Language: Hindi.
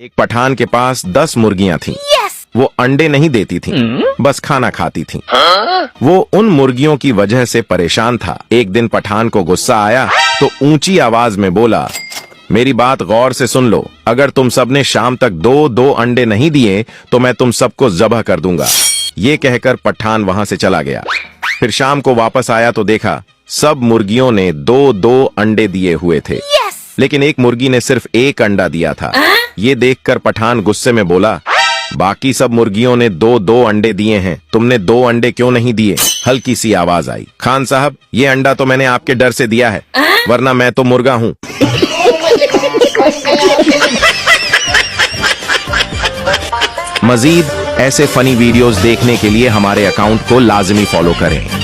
एक पठान के पास 10 मुर्गियां थीं। वो अंडे नहीं देती थीं, बस खाना खाती थीं। वो उन मुर्गियों की वजह से परेशान था। एक दिन पठान को गुस्सा आया तो ऊंची आवाज में बोला, मेरी बात गौर से सुन लो, अगर तुम सबने शाम तक 2-2 अंडे नहीं दिए तो मैं तुम सबको ज़ब्ह कर दूंगा। ये कहकर पठान वहां से चला गया। फिर शाम को वापस आया तो देखा सब मुर्गियों ने 2-2 अंडे दिए हुए थे, लेकिन एक मुर्गी ने सिर्फ 1 अंडा दिया था। ये देखकर पठान गुस्से में बोला, बाकी सब मुर्गियों ने 2-2 अंडे दिए हैं, तुमने 2 अंडे क्यों नहीं दिए? हल्की सी आवाज आई, खान साहब ये अंडा तो मैंने आपके डर से दिया है, वरना मैं तो मुर्गा हूँ। मजीद ऐसे फनी वीडियोस देखने के लिए हमारे अकाउंट को लाजमी फॉलो करें।